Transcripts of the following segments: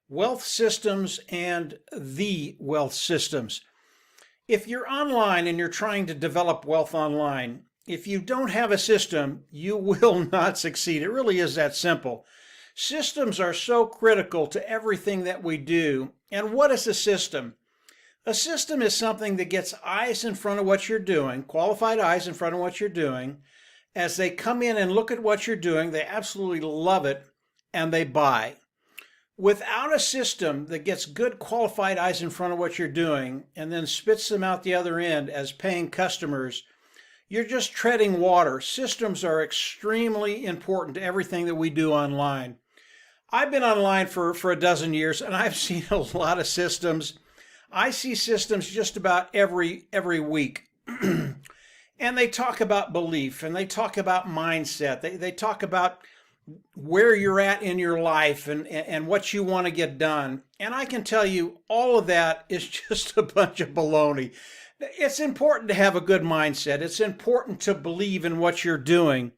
Wealth systems and the wealth systems. If you're online and you're trying to develop wealth online, if you don't have a system, you will not succeed. It really is that simple. Systems are so critical to everything that we do. And what is a system? A system is something that gets eyes in front of what you're doing, qualified eyes in front of what you're doing. As they come in and look at what you're doing, they absolutely love it and they buy. Without a system that gets good qualified eyes in front of what you're doing and then spits them out the other end as paying customers, you're just treading water. Systems are extremely important to everything that we do online. I've been online for a dozen years and I've seen a lot of systems. I see systems just about every week. And they talk about belief and they talk about mindset. They talk about where you're at in your life and what you want to get done. And I can tell you all of that is just a bunch of baloney. It's important to have a good mindset. It's important to believe in what you're doing.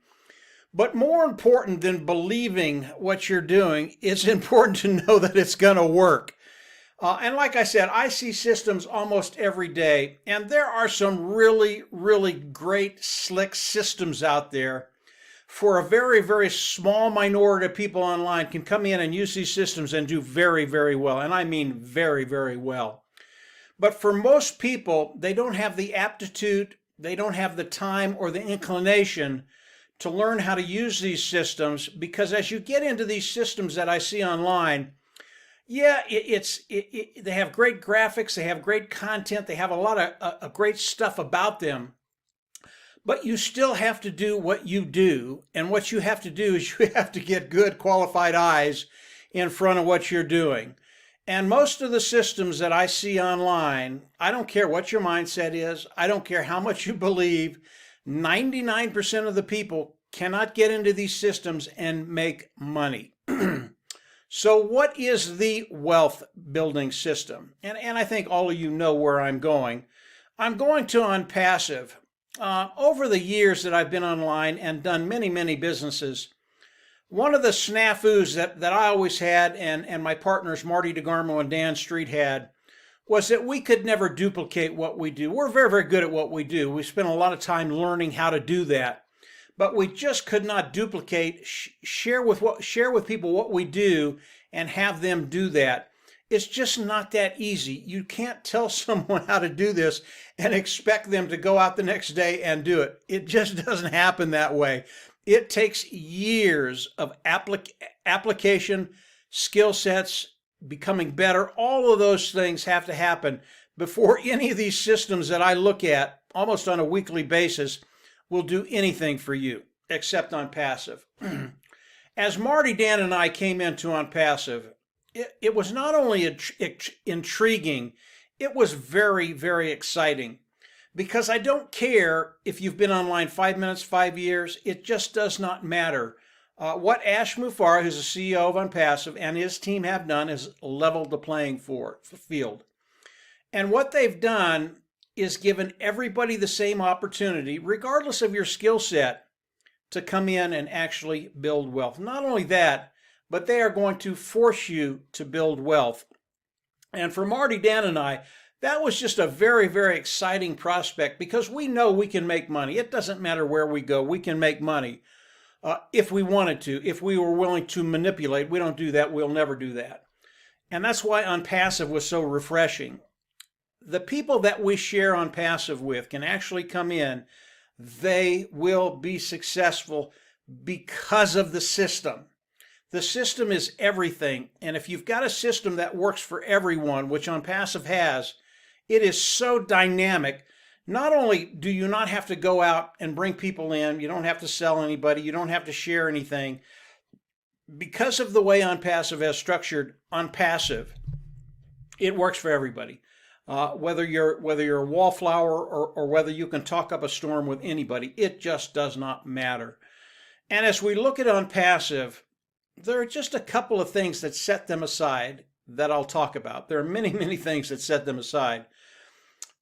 But more important than believing what you're doing, it's important to know that it's going to work. And like I said, I see systems almost every day. And there are some really, really great, slick systems out there. For a very, very small minority of people online can come in and use these systems and do very, very well. And I mean very, very well. But for most people, they don't have the aptitude, they don't have the time or the inclination to learn how to use these systems, because as you get into these systems that I see online, yeah, they have great graphics, they have great content, they have a lot of great stuff about them. But you still have to do what you do. And what you have to do is you have to get good qualified eyes in front of what you're doing. And most of the systems that I see online, I don't care what your mindset is. I don't care how much you believe. 99% of the people cannot get into these systems and make money. So what is the wealth building system? And I think all of you know where I'm going. I'm going to ONPASSIVE. Over the years that I've been online and done many, many businesses, one of the snafus that I always had and my partners Marty DeGarmo and Dan Street had was that we could never duplicate what we do. We're very, very good at what we do. We spent a lot of time learning how to do that, but we just could not duplicate, share with people what we do and have them do that. It's just not that easy. You can't tell someone how to do this and expect them to go out the next day and do it. It just doesn't happen that way. It takes years of application, skill sets, becoming better. All of those things have to happen before any of these systems that I look at almost on a weekly basis will do anything for you except ONPASSIVE. As Marty, Dan, and I came into ONPASSIVE, it was not only intriguing, it was very, very exciting, because I don't care if you've been online 5 minutes, 5 years, it just does not matter. What Ash Mufareh, who's the CEO of ONPASSIVE, and his team have done is leveled the playing field. And what they've done is given everybody the same opportunity, regardless of your skill set, to come in and actually build wealth. Not only that, but they are going to force you to build wealth. And for Marty, Dan, and I, that was just a very, very exciting prospect, because we know we can make money. It doesn't matter where we go, we can make money if we wanted to, if we were willing to manipulate. We don't do that, we'll never do that. And that's why ONPASSIVE was so refreshing. The people that we share ONPASSIVE with can actually come in. They will be successful because of the system. The system is everything, and if you've got a system that works for everyone, which ONPASSIVE has, it is so dynamic. Not only do you not have to go out and bring people in, you don't have to sell anybody, you don't have to share anything. Because of the way ONPASSIVE has structured ONPASSIVE, it works for everybody. Whether you're a wallflower or whether you can talk up a storm with anybody, it just does not matter. And as we look at ONPASSIVE, there are just a couple of things that set them aside that I'll talk about. There are many, many things that set them aside.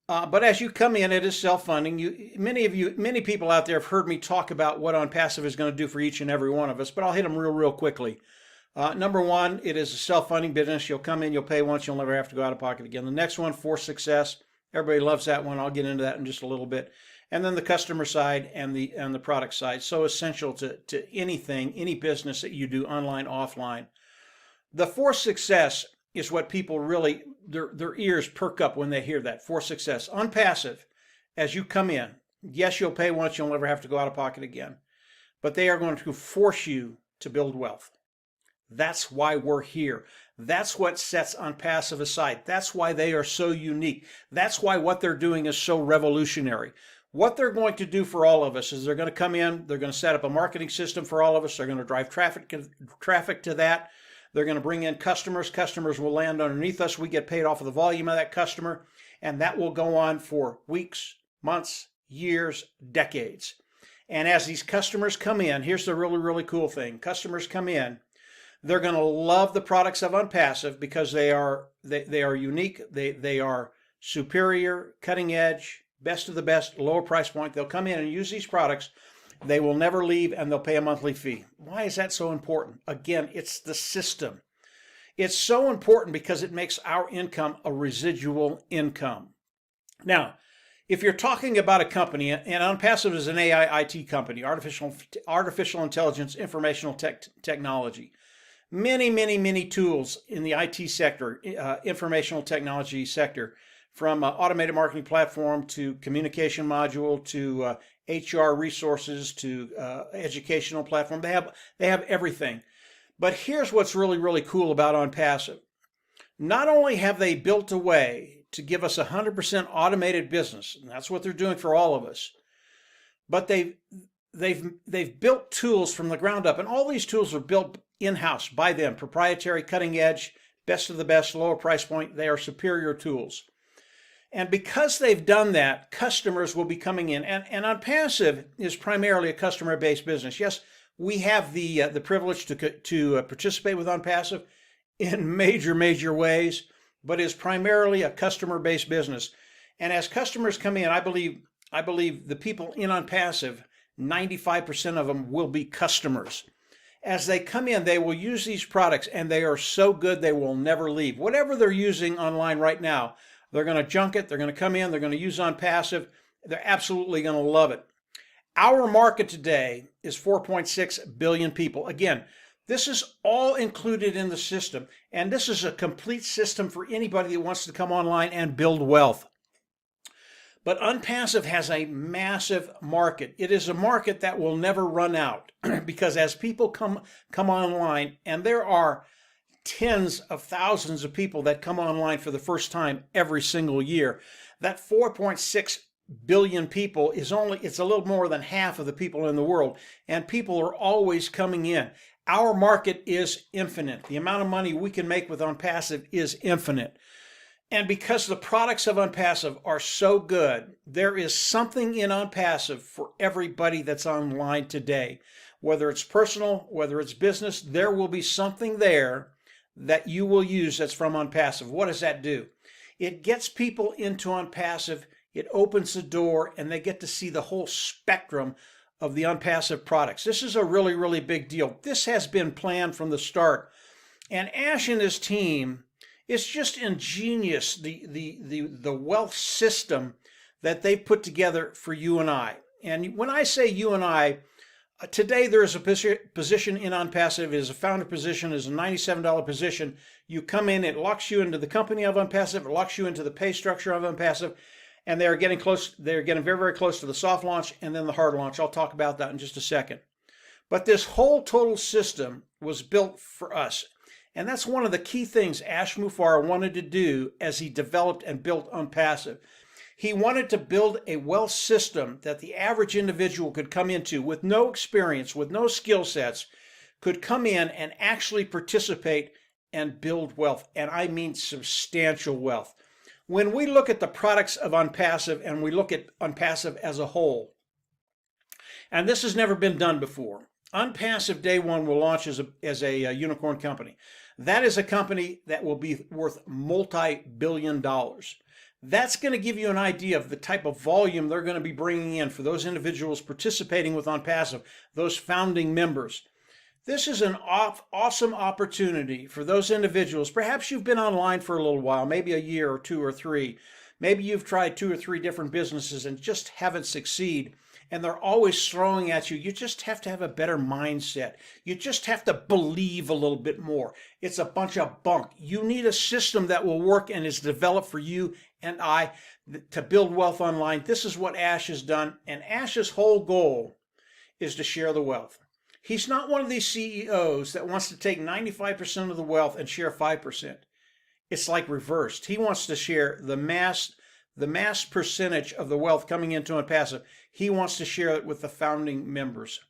But as you come in, it is self-funding. Many people out there have heard me talk about what ONPASSIVE is going to do for each and every one of us, but I'll hit them real quickly. Number one, it is a self-funding business. You'll come in, you'll pay once, you'll never have to go out of pocket again. The next one, for success. Everybody loves that one. I'll get into that in just a little bit. And then the customer side and the product side. So essential to anything, any business that you do online, offline. The for success is what people really, their ears perk up when they hear that. For success. ONPASSIVE, as you come in, yes, you'll pay once, you'll never have to go out of pocket again. But they are going to force you to build wealth. That's why we're here. That's what sets ONPASSIVE aside. That's why they are so unique. That's why what they're doing is so revolutionary. What they're going to do for all of us is they're going to come in, they're going to set up a marketing system for all of us. They're going to drive traffic to that. They're going to bring in customers. Customers will land underneath us. We get paid off of the volume of that customer. And that will go on for weeks, months, years, decades. And as these customers come in, here's the really, really cool thing. Customers come in, they're going to love the products of ONPASSIVE because they are unique, they are superior, cutting edge, best of the best, lower price point. They'll come in and use these products. They will never leave, and they'll pay a monthly fee. Why is that so important? Again, it's the system. It's so important because it makes our income a residual income. Now, if you're talking about a company, and ONPASSIVE is an AI IT company, artificial intelligence, informational technology. Many tools in the IT sector, informational technology sector, from automated marketing platform to communication module to HR resources to educational platform. They have everything. But here's what's really, really cool about ONPASSIVE. Not only have they built a way to give us 100% automated business, and that's what they're doing for all of us, but they've built tools from the ground up, and all these tools are built in-house by them, proprietary, cutting edge, best of the best, lower price point. They are superior tools. And because they've done that, customers will be coming in. And ONPASSIVE is primarily a customer-based business. Yes, we have the privilege to participate with ONPASSIVE in major ways, but is primarily a customer-based business. And as customers come in, I believe the people in ONPASSIVE, 95% of them will be customers. As they come in, they will use these products, and they are so good they will never leave. Whatever they're using online right now, they're going to junk it. They're going to come in. They're going to use ONPASSIVE. They're absolutely going to love it. Our market today is 4.6 billion people. Again, this is all included in the system, and this is a complete system for anybody that wants to come online and build wealth. But ONPASSIVE has a massive market. It is a market that will never run out because as people come online, and there are tens of thousands of people that come online for the first time every single year, that 4.6 billion people it's a little more than half of the people in the world, and people are always coming in. Our market is infinite. The amount of money we can make with ONPASSIVE is infinite. And because the products of ONPASSIVE are so good, there is something in ONPASSIVE for everybody that's online today. Whether it's personal, whether it's business, there will be something there that you will use that's from ONPASSIVE. What does that do? It gets people into ONPASSIVE, it opens the door, and they get to see the whole spectrum of the ONPASSIVE products. This is a really, really big deal. This has been planned from the start. And Ash and his team, it's just ingenious, the wealth system that they put together for you and I. And when I say you and I, today there is a position in ONPASSIVE. It is a founder position. It is a $97 position. You come in, it locks you into the company of ONPASSIVE. It locks you into the pay structure of ONPASSIVE. And they're getting close. They're getting very, very close to the soft launch and then the hard launch. I'll talk about that in just a second. But this whole total system was built for us. And that's one of the key things Ash Mufareh wanted to do as he developed and built ONPASSIVE. He wanted to build a wealth system that the average individual could come into with no experience, with no skill sets, could come in and actually participate and build wealth. And I mean substantial wealth. When we look at the products of ONPASSIVE and we look at ONPASSIVE as a whole, and this has never been done before, ONPASSIVE day one will launch as a unicorn company. That is a company that will be worth multi-billion dollars. That's going to give you an idea of the type of volume they're going to be bringing in for those individuals participating with ONPASSIVE, those founding members. This is an awesome opportunity for those individuals. Perhaps you've been online for a little while, maybe a year or two or three. Maybe you've tried 2 or 3 different businesses and just haven't succeeded. And they're always throwing at you. You just have to have a better mindset. You just have to believe a little bit more. It's a bunch of bunk. You need a system that will work and is developed for you and I to build wealth online. This is what Ash has done. And Ash's whole goal is to share the wealth. He's not one of these CEOs that wants to take 95% of the wealth and share 5%. It's like reversed. He wants to share the mass percentage of the wealth coming into ONPASSIVE. He wants to share it with the founding members.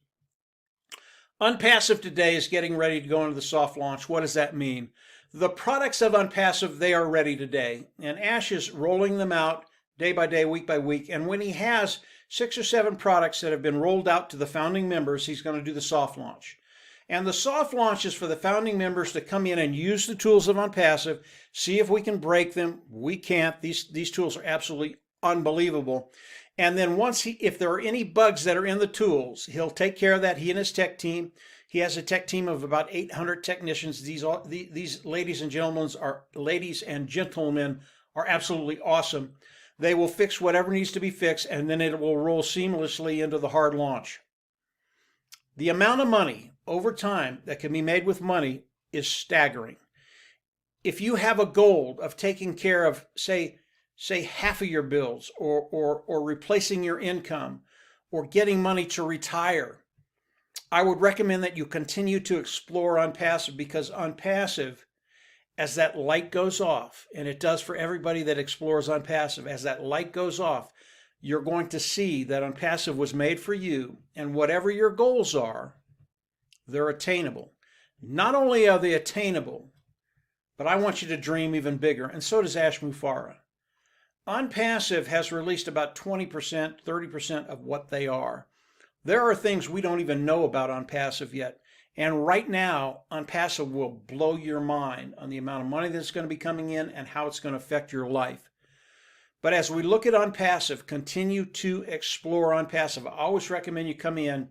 ONPASSIVE today is getting ready to go into the soft launch. What does that mean? The products of ONPASSIVE, they are ready today. And Ash is rolling them out day by day, week by week. And when he has 6 or 7 products that have been rolled out to the founding members, he's going to do the soft launch. And the soft launch is for the founding members to come in and use the tools of ONPASSIVE, see if we can break them. We can't. These tools are absolutely unbelievable. And then if there are any bugs that are in the tools, he'll take care of that. He and his tech team. He has a tech team of about 800 technicians. These ladies and gentlemen are absolutely awesome. They will fix whatever needs to be fixed, and then it will roll seamlessly into the hard launch. The amount of money over time that can be made with money is staggering. If you have a goal of taking care of, say half of your bills, or replacing your income, or getting money to retire, I would recommend that you continue to explore ONPASSIVE, because ONPASSIVE, as that light goes off, and it does for everybody that explores ONPASSIVE, as that light goes off, you're going to see that ONPASSIVE was made for you, and whatever your goals are, they're attainable. Not only are they attainable, but I want you to dream even bigger, and so does Ash Mufareh. ONPASSIVE has released about 20%, 30% of what they are. There are things we don't even know about ONPASSIVE yet. And right now, ONPASSIVE will blow your mind on the amount of money that's going to be coming in and how it's going to affect your life. But as we look at ONPASSIVE, continue to explore ONPASSIVE. I always recommend you come in,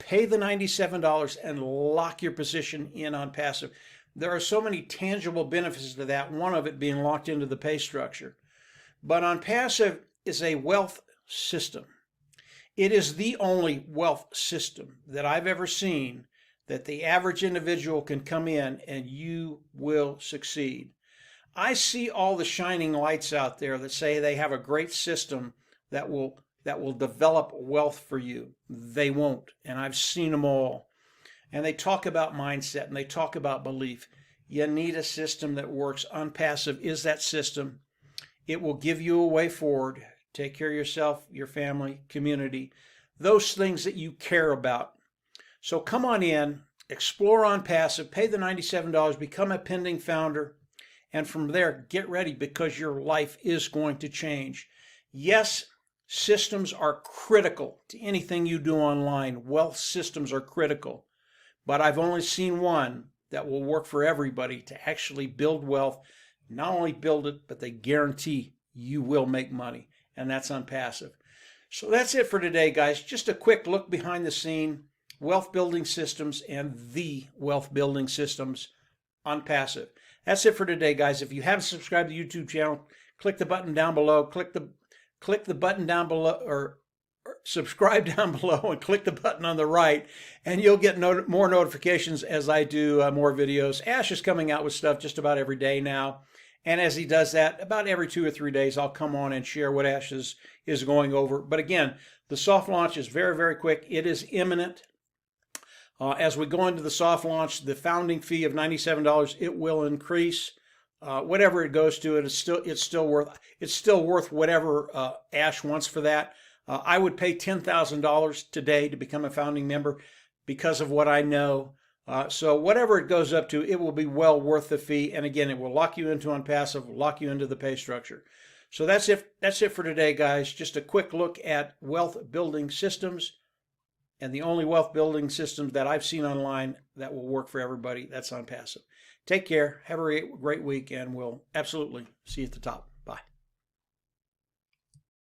pay the $97 and lock your position in ONPASSIVE. There are so many tangible benefits to that, one of it being locked into the pay structure. But ONPASSIVE is a wealth system. It is the only wealth system that I've ever seen that the average individual can come in and you will succeed. I see all the shining lights out there that say they have a great system that will develop wealth for you. They won't, and I've seen them all. And they talk about mindset and they talk about belief. You need a system that works. ONPASSIVE is that system. It will give you a way forward. Take care of yourself, your family, community, those things that you care about. So come on in, explore ONPASSIVE, pay the $97, become a pending founder, and from there, get ready, because your life is going to change. Yes, systems are critical to anything you do online. Wealth systems are critical, but I've only seen one that will work for everybody to actually build wealth. Not only build it, but they guarantee you will make money, and that's ONPASSIVE. So that's it for today, guys. Just a quick look behind the scene. Wealth building systems and the wealth building systems, ONPASSIVE. That's it for today, guys. If you haven't subscribed to the YouTube channel, click the button down below. Click the button down below, or subscribe down below, and click the button on the right, and you'll get more notifications as I do more videos. Ash is coming out with stuff just about every day now. And as he does that, about every 2 or 3 days, I'll come on and share what Ash is going over. But again, the soft launch is very, very quick. It is imminent. As we go into the soft launch, the founding fee of $97, it will increase. Whatever it goes to, it's still worth whatever Ash wants for that. I would pay $10,000 today to become a founding member because of what I know. So whatever it goes up to, it will be well worth the fee. And again, it will lock you into ONPASSIVE, lock you into the pay structure. So that's it for today, guys. Just a quick look at wealth building systems. And the only wealth building systems that I've seen online that will work for everybody, that's ONPASSIVE. Take care, have a great week, and we'll absolutely see you at the top.